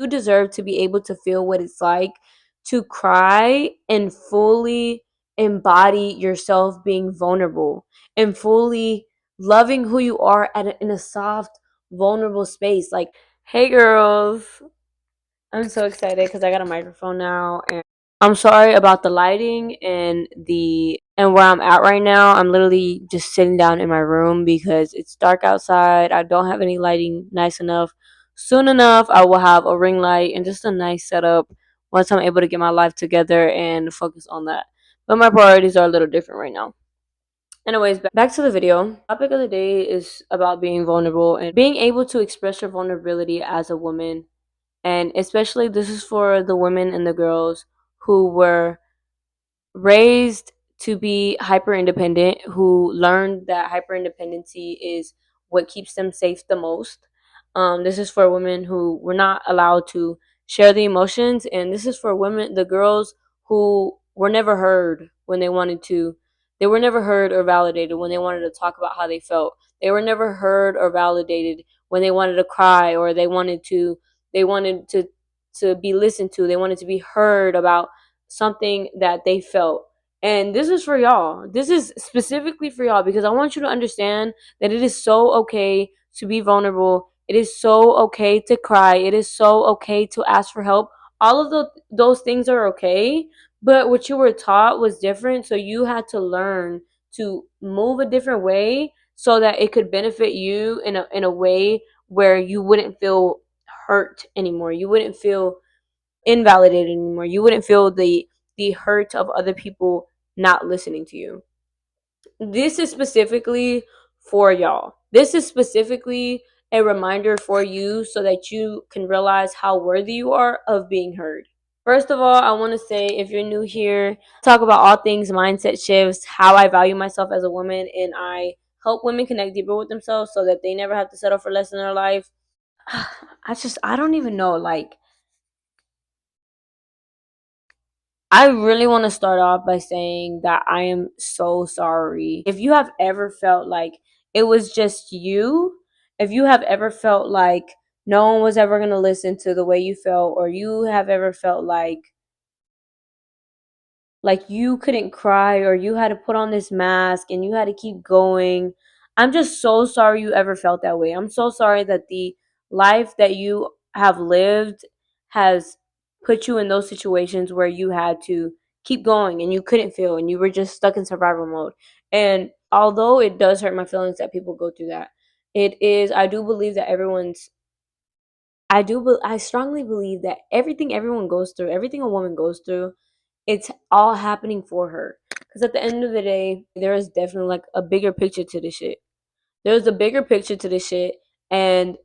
You deserve to be able to feel what it's like to cry and fully embody yourself being vulnerable and fully loving who you are in a soft, vulnerable space. Like, hey girls, I'm so excited because I got a microphone now, and I'm sorry about the lighting and where I'm at right now. I'm literally just sitting down in my room because it's dark outside. I don't have any lighting nice enough. Soon enough, I will have a ring light and just a nice setup once I'm able to get my life together and focus on that. But my priorities are a little different right now. Anyways, back to the video. Topic of the day is about being vulnerable and being able to express your vulnerability as a woman, and especially this is for the women and the girls who were raised to be hyper independent, who learned that hyper independency is what keeps them safe the most. This is for women who were not allowed to share the emotions, and this is for women, the girls who were never heard when they wanted to. They were never heard or validated when they wanted to talk about how they felt. They were never heard or validated when they wanted to cry, or they wanted to be listened to. They wanted to be heard about something that they felt. And this is for y'all. This is specifically for y'all because I want you to understand that it is so okay to be vulnerable. It is so okay to cry. It is so okay to ask for help. All of those things are okay, but what you were taught was different. So you had to learn to move a different way so that it could benefit you in a way where you wouldn't feel hurt anymore. You wouldn't feel invalidated anymore. You wouldn't feel the hurt of other people not listening to you. This is specifically for y'all. This is specifically a reminder for you so that you can realize how worthy you are of being heard. First of all, I want to say if you're new here, talk about all things mindset shifts, how I value myself as a woman, and I help women connect deeper with themselves so that they never have to settle for less in their life. I don't even know. Like, I really want to start off by saying that I am so sorry. If you have ever felt like it was just you, if you have ever felt like no one was ever going to listen to the way you felt, or you have ever felt like you couldn't cry, or you had to put on this mask and you had to keep going. I'm just so sorry you ever felt that way. I'm so sorry that the life that you have lived has put you in those situations where you had to keep going and you couldn't feel and you were just stuck in survival mode. And although it does hurt my feelings that people go through that, I do believe that I strongly believe that everything everyone goes through, everything a woman goes through, it's all happening for her. Because at the end of the day, there is definitely like a bigger picture to this shit. There's a bigger picture to this shit, and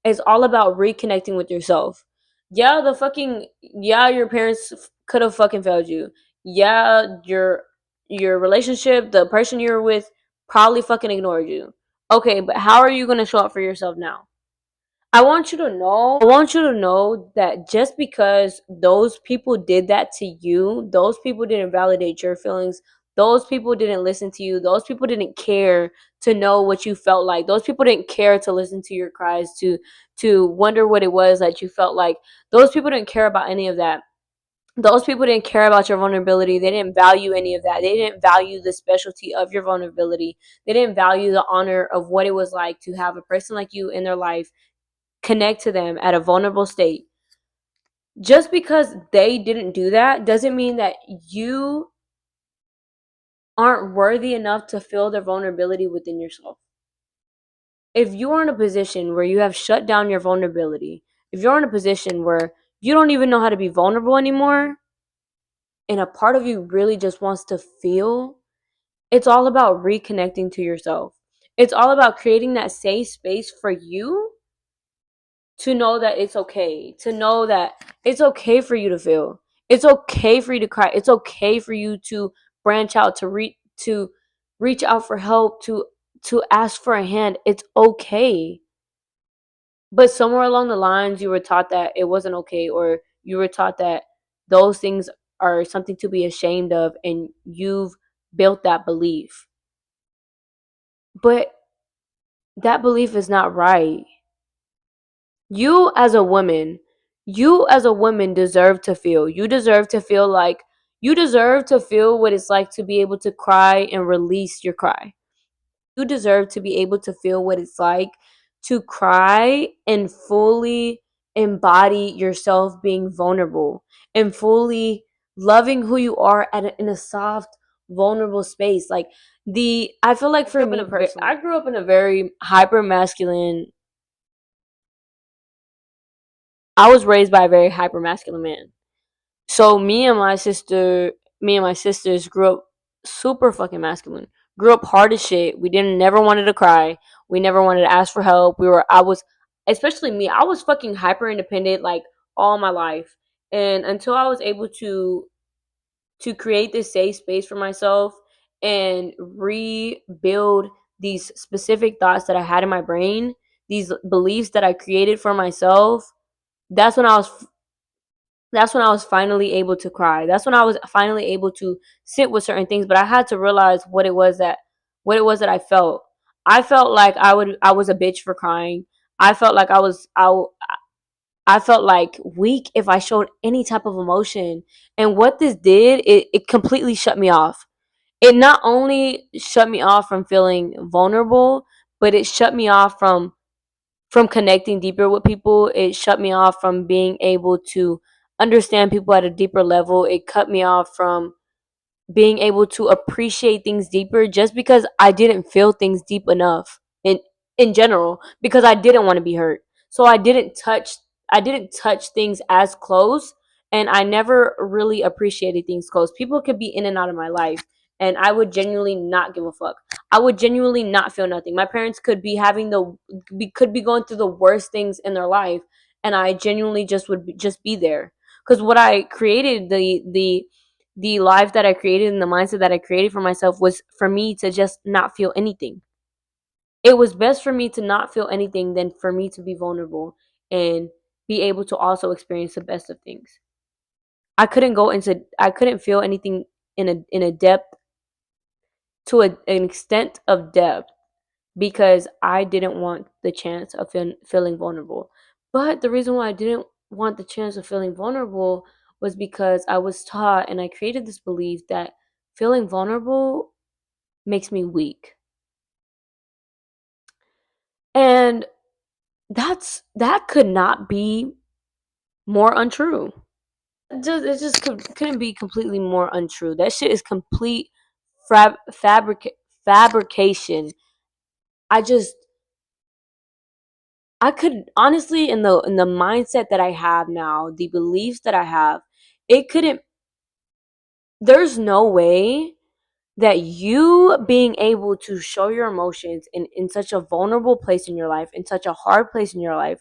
it's all about reconnecting with yourself. Yeah, your parents could have fucking failed you. Yeah, your relationship, the person you're with, probably fucking ignored you. Okay, but how are you gonna show up for yourself now? I want you to know that just because those people did that to you, those people didn't validate your feelings, those people didn't listen to you, those people didn't care to know what you felt like. Those people didn't care to listen to your cries, to wonder what it was that you felt like. Those people didn't care about any of that. Those people didn't care about your vulnerability. They didn't value any of that. They didn't value the specialty of your vulnerability. They didn't value the honor of what it was like to have a person like you in their life connect to them at a vulnerable state. Just because they didn't do that doesn't mean that you aren't worthy enough to feel their vulnerability within yourself. If you're in a position where you have shut down your vulnerability, if you're in a position where you don't even know how to be vulnerable anymore, and a part of you really just wants to feel, it's all about reconnecting to yourself. It's all about creating that safe space for you to know that it's okay, to know that it's okay for you to feel. It's okay for you to cry. It's okay for you to branch out, to reach out for help, to ask for a hand. It's okay. But somewhere along the lines you were taught that it wasn't okay, or you were taught that those things are something to be ashamed of, and you've built that belief. But that belief is not right. You as a woman, You as a woman deserve to feel. You deserve to feel like you deserve to feel what it's like to be able to cry and release your cry. You deserve to be able to feel what it's like to cry and fully embody yourself being vulnerable and fully loving who you are in a soft, vulnerable space. Like I feel like for me personally, I grew up in a very hyper masculine. I was raised by a very hyper masculine man. So me and my sisters grew up super fucking masculine. Grew up hard as shit. We didn't never wanted to cry. We never wanted to ask for help. I was, especially me, I was fucking hyper independent like all my life. And until I was able to create this safe space for myself and rebuild these specific thoughts that I had in my brain, these beliefs that I created for myself, that's when I was that's when I was finally able to cry. That's when I was finally able to sit with certain things. But I had to realize what it was that I felt. I felt like I was a bitch for crying. I felt like I felt like weak if I showed any type of emotion. And what this did, it completely shut me off. It not only shut me off from feeling vulnerable, but it shut me off from connecting deeper with people. It shut me off from being able to understand people at a deeper level. It cut me off from being able to appreciate things deeper just because I didn't feel things deep enough in general because I didn't want to be hurt. So I didn't touch things as close, and I never really appreciated things close. People could be in and out of my life and I would genuinely not give a fuck. I would genuinely not feel nothing. My parents could be going through the worst things in their life and I genuinely just be there. Cuz what I created the life that I created and the mindset that I created for myself was for me to just not feel anything. It was best for me to not feel anything than for me to be vulnerable and be able to also experience the best of things. I couldn't feel anything in a depth an extent of depth because I didn't want the chance of feeling vulnerable. But the reason why I didn't want the chance of feeling vulnerable was because I was taught and I created this belief that feeling vulnerable makes me weak. And that could not be more untrue. Couldn't be completely more untrue. That shit is complete fabrication. I just I could honestly in the mindset that I have now, the beliefs that I have, it couldn't there's no way that you being able to show your emotions in such a vulnerable place in your life, in such a hard place in your life,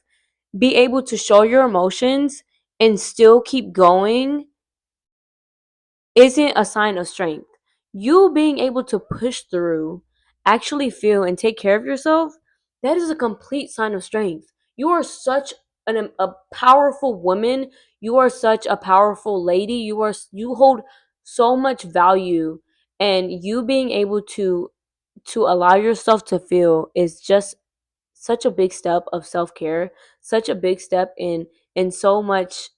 be able to show your emotions and still keep going isn't a sign of strength. You being able to push through, actually feel and take care of yourself, that is a complete sign of strength. You are such a powerful woman. You are such a powerful lady. You hold so much value, and you being able to allow yourself to feel is just such a big step of self-care, such a big step in so much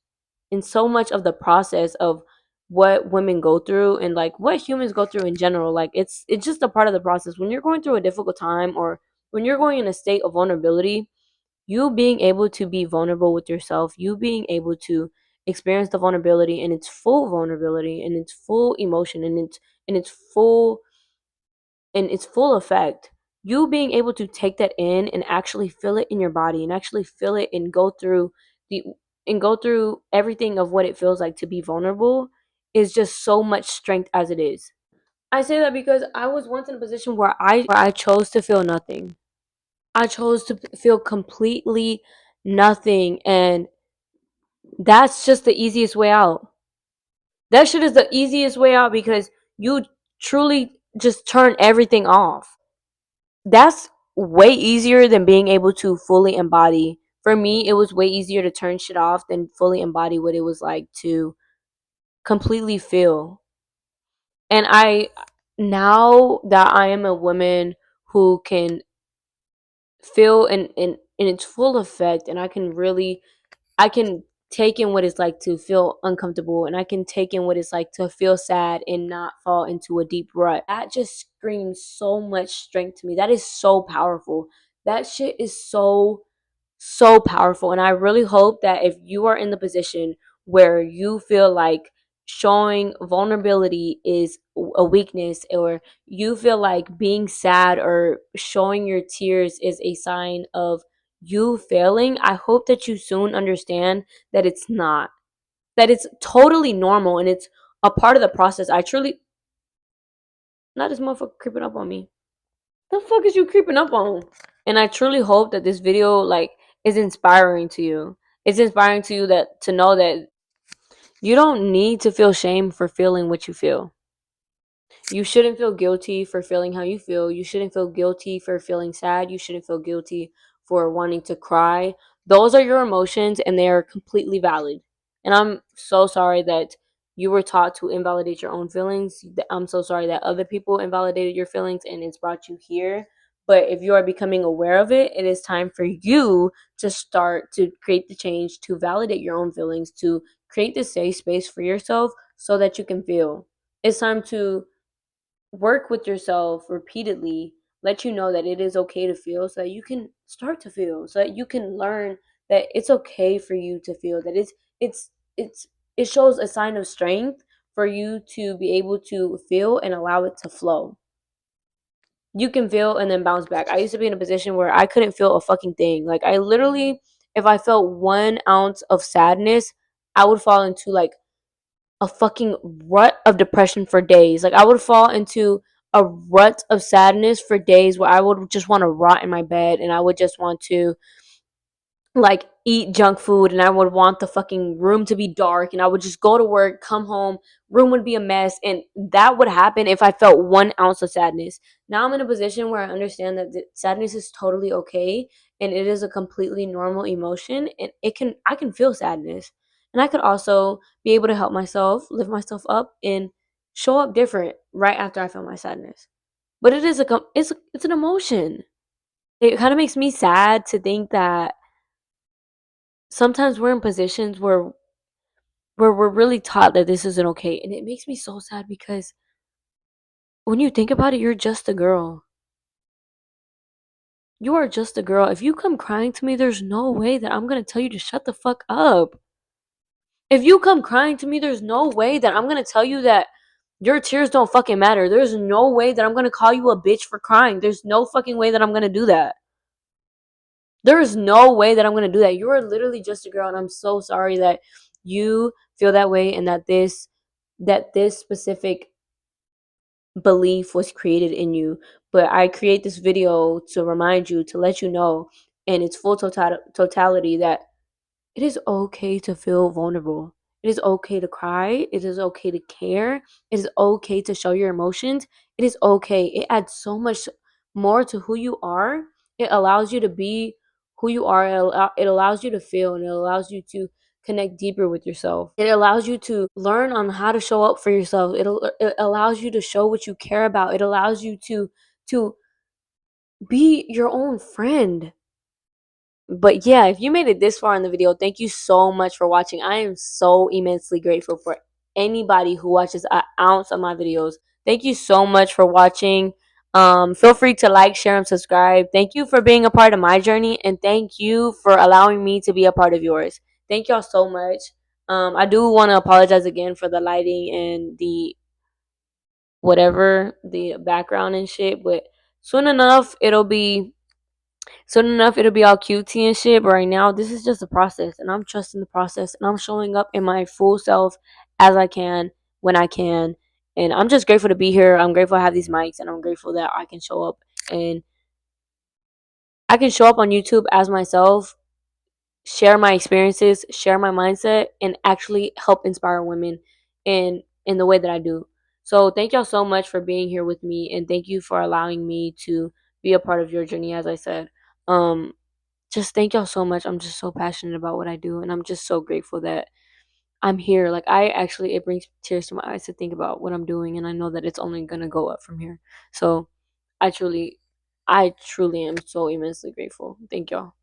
in so much of the process of what women go through and like what humans go through in general. Like it's just a part of the process. When you're going through a difficult time or when you're going in a state of vulnerability, you being able to be vulnerable with yourself, you being able to experience the vulnerability and its full vulnerability and its full emotion and its full in its full effect, you being able to take that in and actually feel it in your body and actually feel it and the go through everything of what it feels like to be vulnerable is just so much strength as it is. I say that because I was once in a position where I chose to feel nothing. I chose to feel completely nothing, and that's just the easiest way out. That shit is the easiest way out because you truly just turn everything off. That's way easier than being able to fully embody. For me, it was way easier to turn shit off than fully embody what it was like to completely feel. And now that I am a woman who can feel in its full effect, and I can take in what it's like to feel uncomfortable, and I can take in what it's like to feel sad and not fall into a deep rut. That just screams so much strength to me. That is so powerful. That shit is so powerful. And I really hope that if you are in the position where you feel like showing vulnerability is a weakness, or you feel like being sad or showing your tears is a sign of you failing, I hope that you soon understand that it's not. That it's totally normal and it's a part of the process. I truly, not this motherfucker creeping up on me. The fuck is you creeping up on? And I truly hope that this video like is inspiring to you. It's inspiring to you that to know that you don't need to feel shame for feeling what you feel. You shouldn't feel guilty for feeling how you feel. You shouldn't feel guilty for feeling sad. You shouldn't feel guilty for wanting to cry. Those are your emotions and they are completely valid. And I'm so sorry that you were taught to invalidate your own feelings. I'm so sorry that other people invalidated your feelings and it's brought you here. But if you are becoming aware of it, it is time for you to start to create the change, to validate your own feelings, to create this safe space for yourself so that you can feel. It's time to work with yourself repeatedly, let you know that it is okay to feel so that you can start to feel, so that you can learn that it's okay for you to feel, that it's it's it shows a sign of strength for you to be able to feel and allow it to flow. You can feel and then bounce back. I used to be in a position where I couldn't feel a fucking thing. Like I literally, if I felt 1 ounce of sadness, I would fall into like a fucking rut of depression for days. Like I would fall into a rut of sadness for days where I would just want to rot in my bed and I would just want to like eat junk food, and I would want the fucking room to be dark, and I would just go to work, come home, room would be a mess, and that would happen if I felt 1 ounce of sadness. Now I'm in a position where I understand that sadness is totally okay and it is a completely normal emotion, and I can feel sadness. And I could also be able to help myself, lift myself up and show up different right after I feel my sadness. But it is it's an emotion. It kind of makes me sad to think that sometimes we're in positions where we're really taught that this isn't okay, and it makes me so sad because when you think about it, you're just a girl. You are just a girl. If you come crying to me, there's no way that I'm going to tell you to shut the fuck up. If you come crying to me, there's no way that I'm going to tell you that your tears don't fucking matter. There's no way that I'm going to call you a bitch for crying. There's no fucking way that I'm going to do that. There is no way that I'm going to do that. You are literally just a girl, and I'm so sorry that you feel that way and that this specific belief was created in you. But I create this video to remind you, to let you know in its full totality that it is okay to feel vulnerable. It is okay to cry. It is okay to care. It is okay to show your emotions. It is okay. It adds so much more to who you are. It allows you to be who you are. It allows you to feel, and it allows you to connect deeper with yourself. It allows you to learn on how to show up for yourself. It allows you to show what you care about. It allows you to be your own friend. But yeah, if you made it this far in the video, thank you so much for watching. I am so immensely grateful for anybody who watches an ounce of my videos. Thank you so much for watching. Feel free to like, share, and subscribe. Thank you for being a part of my journey, and thank you for allowing me to be a part of yours. Thank y'all so much. I do want to apologize again for the lighting and the whatever, the background and shit, but soon enough it'll be all cutesy and shit. But right now, this is just a process, and I'm trusting the process, and I'm showing up in my full self as I can when I can. And I'm just grateful to be here. I'm grateful I have these mics, and I'm grateful that I can show up, and I can show up on YouTube as myself, share my experiences, share my mindset, and actually help inspire women in the way that I do. So thank y'all so much for being here with me, and thank you for allowing me to be a part of your journey. As I said, just thank y'all so much. I'm just so passionate about what I do, and I'm just so grateful that I'm here. Like I actually, it brings tears to my eyes to think about what I'm doing, and I know that it's only gonna go up from here. So I truly, I truly am so immensely grateful. Thank y'all.